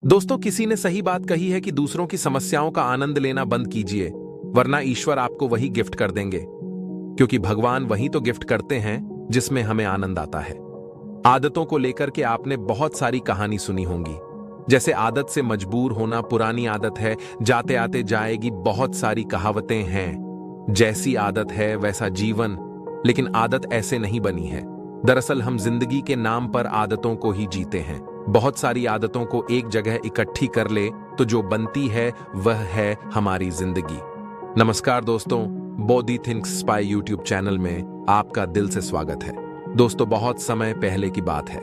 दोस्तों, किसी ने सही बात कही है कि दूसरों की समस्याओं का आनंद लेना बंद कीजिए, वरना ईश्वर आपको वही गिफ्ट कर देंगे। क्योंकि भगवान वही तो गिफ्ट करते हैं जिसमें हमें आनंद आता है। आदतों को लेकर के आपने बहुत सारी कहानी सुनी होंगी। जैसे आदत से मजबूर होना पुरानी आदत है, जाते आते जाएगी, बहुत सारी कहावतें हैं। जैसी आदत है वैसा जीवन, लेकिन आदत ऐसे नहीं बनी है। दरअसल हम जिंदगी के नाम पर आदतों को ही जीते हैं। बहुत सारी आदतों को एक जगह इकट्ठी कर ले तो जो बनती है वह है हमारी जिंदगी। नमस्कार दोस्तों, Bodhi thinks spy YouTube channel में आपका दिल से स्वागत है। दोस्तों, बहुत समय पहले की बात है।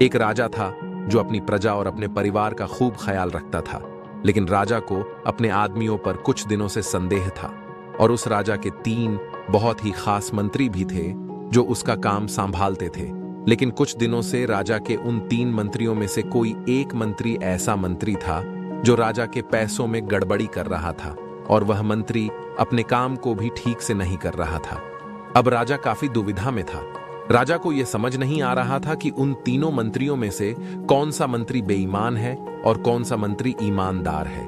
एक राजा था जो अपनी प्रजा और अपने परिवार का खूब ख्याल रखता था। लेकिन राजा को अपने आदमियों पर कुछ दिनों से संदेह था और उस राजा के 3 बहुत ही खास मंत्री भी थे जो उसका काम संभालते थे। लेकिन कुछ दिनों से राजा के उन 3 मंत्रियों में से कोई एक मंत्री ऐसा मंत्री था जो राजा के पैसों में गड़बड़ी कर रहा था और वह मंत्री अपने काम को भी ठीक से नहीं कर रहा था। अब राजा काफी दुविधा में था। राजा को यह समझ नहीं आ रहा था कि उन तीनों मंत्रियों में से कौन सा मंत्री बेईमान है और कौन सा मंत्री ईमानदार है।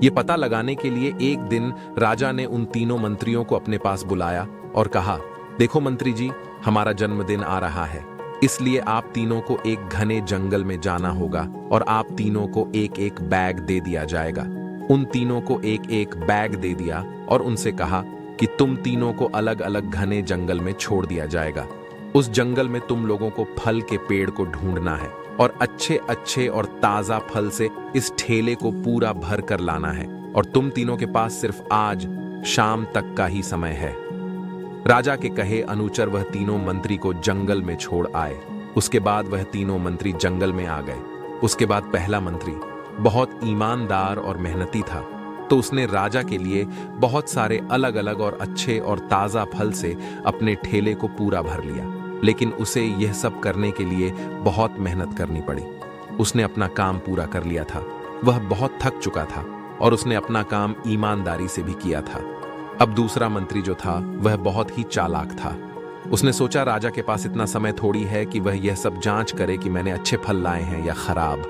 यह पता लगाने के लिए एक दिन राजा ने उन तीनों मंत्रियों को अपने पास बुलाया और कहा, देखो मंत्री जी, हमारा जन्मदिन आ रहा है, इसलिए आप तीनों को एक घने जंगल में जाना होगा और आप तीनों को एक एक बैग दे दिया जाएगा। उन तीनों को एक एक बैग दे दिया और उनसे कहा कि तुम तीनों को अलग अलग घने जंगल में छोड़ दिया जाएगा। उस जंगल में तुम लोगों को फल के पेड़ को ढूंढना है और अच्छे अच्छे और ताजा फल से इस ठेले को पूरा भर कर लाना है और तुम तीनों के पास सिर्फ आज शाम तक का ही समय है। राजा के कहे अनुचर वह तीनों मंत्री को जंगल में छोड़ आए। उसके बाद वह तीनों मंत्री जंगल में आ गए। उसके बाद पहला मंत्री बहुत ईमानदार और मेहनती था, तो उसने राजा के लिए बहुत सारे अलग अलग और अच्छे और ताजा फल से अपने ठेले को पूरा भर लिया। लेकिन उसे यह सब करने के लिए बहुत मेहनत करनी पड़ी। उसने अपना काम पूरा कर लिया था। वह बहुत थक चुका था और उसने अपना काम ईमानदारी से भी किया था। अब दूसरा मंत्री जो था वह बहुत ही चालाक था। उसने सोचा राजा के पास इतना समय थोड़ी है कि वह यह सब जांच करे कि मैंने अच्छे फल लाए हैं या खराब।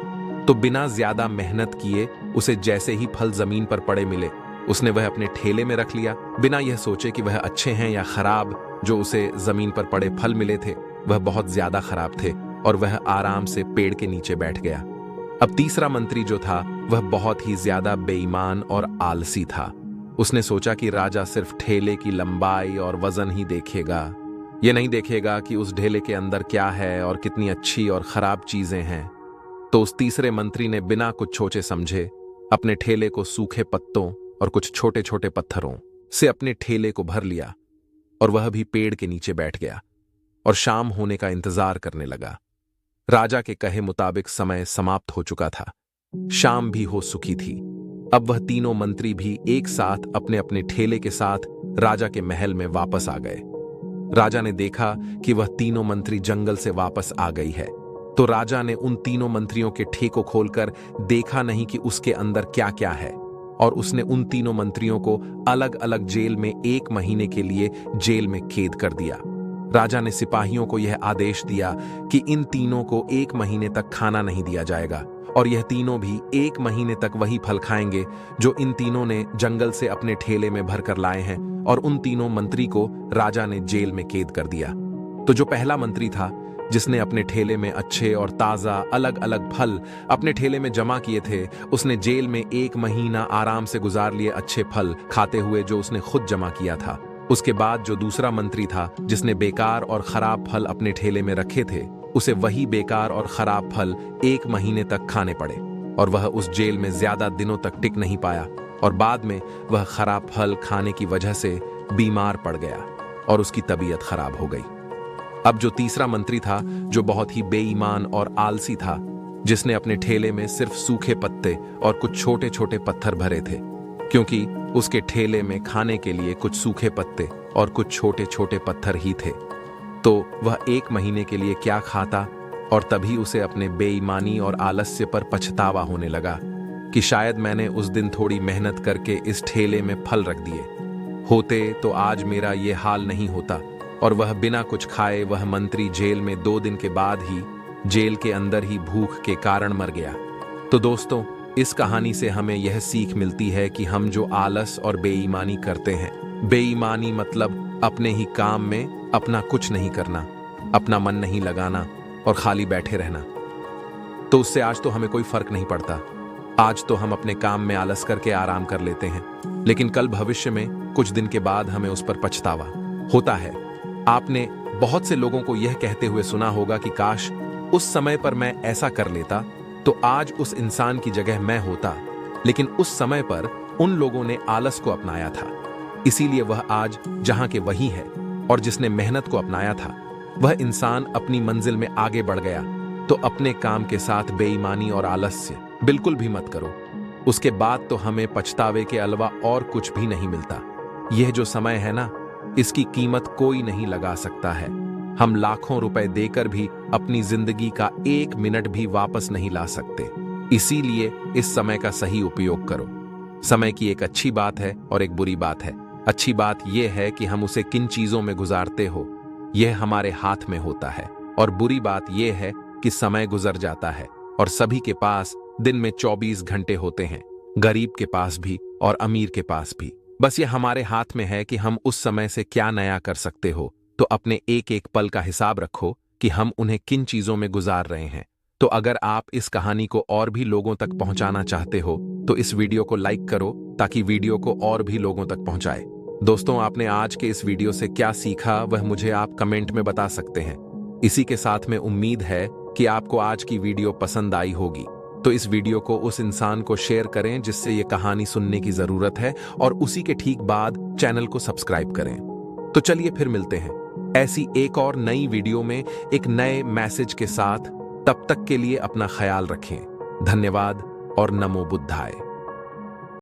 तो बिना ज्यादा मेहनत किए उसे जैसे ही फल जमीन पर पड़े मिले, उसने वह अपने ठेले में रख लिया, बिना यह सोचे कि वह अच्छे हैं या खराब। जो उसे जमीन पर पड़े फल मिले थे वह बहुत ज्यादा खराब थे और वह आराम से पेड़ के नीचे बैठ गया। अब तीसरा मंत्री जो था वह बहुत ही ज्यादा बेईमान और आलसी था। उसने सोचा कि राजा सिर्फ ठेले की लंबाई और वजन ही देखेगा, यह नहीं देखेगा कि उस ढेले के अंदर क्या है और कितनी अच्छी और खराब चीजें हैं। तो उस तीसरे मंत्री ने बिना कुछ सोचे समझे अपने ठेले को सूखे पत्तों और कुछ छोटे छोटे पत्थरों से अपने ठेले को भर लिया और वह भी पेड़ के नीचे बैठ गया और शाम होने का इंतजार करने लगा। राजा के कहे मुताबिक समय समाप्त हो चुका था। शाम भी हो चुकी थी। अब वह तीनों मंत्री भी एक साथ अपने अपने ठेले के साथ राजा के महल में वापस आ गए। राजा ने देखा कि वह तीनों मंत्री जंगल से वापस आ गई है। तो राजा ने उन तीनों मंत्रियों के ठेको खोलकर देखा नहीं कि उसके अंदर क्या क्या है, और उसने उन तीनों मंत्रियों को अलग अलग जेल में 1 महीने के लिए जेल में कैद कर दिया। राजा ने सिपाहियों को यह आदेश दिया कि इन तीनों को 1 महीने तक खाना नहीं दिया जाएगा और यह तीनों भी 1 महीने तक वही फल खाएंगे जो इन तीनों ने जंगल से अपने ठेले में भर कर लाए हैं। और उन तीनों मंत्री को राजा ने जेल में कैद कर दिया। तो जो पहला मंत्री था जिसने अपने ठेले में अच्छे और ताजा अलग अलग फल अपने ठेले में जमा किए थे, उसने जेल में 1 महीना आराम से गुजार लिए अच्छे फल खाते हुए जो उसने खुद जमा किया था। उसके बाद जो दूसरा मंत्री था जिसने बेकार और खराब फल अपने ठेले में रखे थे, उसे वही बेकार और खराब फल 1 महीने तक खाने पड़े और वह उस जेल में ज्यादा दिनों तक टिक नहीं पाया और बाद में वह खराब फल खाने की वजह से बीमार पड़ गया और उसकी तबीयत खराब हो गई। अब जो तीसरा मंत्री था जो बहुत ही बेईमान और आलसी था, जिसने अपने ठेले में सिर्फ सूखे पत्ते और कुछ छोटे छोटे पत्थर भरे थे, क्योंकि उसके ठेले में खाने के लिए कुछ सूखे पत्ते और कुछ छोटे छोटे पत्थर ही थे, तो वह 1 महीने के लिए क्या खाता। और तभी उसे अपने बेईमानी और आलस्य पर पछतावा होने लगा कि शायद मैंने उस दिन थोड़ी मेहनत करके इस ठेले में फल रख दिए होते तो आज मेरा ये हाल नहीं होता। और वह बिना कुछ खाए वह मंत्री जेल में 2 दिन के बाद ही जेल के अंदर ही भूख के कारण मर गया। तो दोस्तों, इस कहानी से हमें यह सीख मिलती है कि हम जो आलस और बेईमानी करते हैं, बेईमानी मतलब अपने ही काम में अपना कुछ नहीं करना, अपना मन नहीं लगाना और खाली बैठे रहना, तो उससे आज तो हमें कोई फर्क नहीं पड़ता। आज तो हम अपने काम में आलस करके आराम कर लेते हैं, लेकिन कल भविष्य में कुछ दिन के बाद हमें उस पर पछतावा होता है। आपने बहुत से लोगों को यह कहते हुए सुना होगा कि काश उस समय पर मैं ऐसा कर लेता तो आज उस इंसान की जगह मैं होता, लेकिन उस समय पर उन लोगों ने आलस को अपनाया था, इसीलिए वह आज जहां के वही है। और जिसने मेहनत को अपनाया था वह इंसान अपनी मंजिल में आगे बढ़ गया। तो अपने काम के साथ बेईमानी और आलस्य बिल्कुल भी मत करो, उसके बाद तो हमें पछतावे के अलावा और कुछ भी नहीं मिलता। यह जो समय है ना, इसकी कीमत कोई नहीं लगा सकता है। हम लाखों रुपए देकर भी अपनी जिंदगी का 1 मिनट भी वापस नहीं ला सकते। इसीलिए इस समय का सही उपयोग करो। समय की एक अच्छी बात है और एक बुरी बात है। अच्छी बात यह है कि हम उसे किन चीजों में गुजारते हो, यह हमारे हाथ में होता है। और बुरी बात यह है कि समय गुजर जाता है और सभी के पास दिन में 24 घंटे होते हैं, गरीब के पास भी और अमीर के पास भी। बस ये हमारे हाथ में है कि हम उस समय से क्या नया कर सकते हो। तो अपने एक एक पल का हिसाब रखो कि हम उन्हें किन चीजों में गुजार रहे हैं। तो अगर आप इस कहानी को और भी लोगों तक पहुंचाना चाहते हो तो इस वीडियो को लाइक करो ताकि वीडियो को और भी लोगों तक पहुंचाए। दोस्तों, आपने आज के इस वीडियो से क्या सीखा वह मुझे आप कमेंट में बता सकते हैं। इसी के साथ में उम्मीद है कि आपको आज की वीडियो पसंद आई होगी। तो इस वीडियो को उस इंसान को शेयर करें जिससे ये कहानी सुनने की जरूरत है, और उसी के ठीक बाद चैनल को सब्सक्राइब करें। तो चलिए फिर मिलते हैं ऐसी एक और नई वीडियो में एक नए मैसेज के साथ। तब तक के लिए अपना ख्याल रखें। धन्यवाद और नमो बुद्धाय।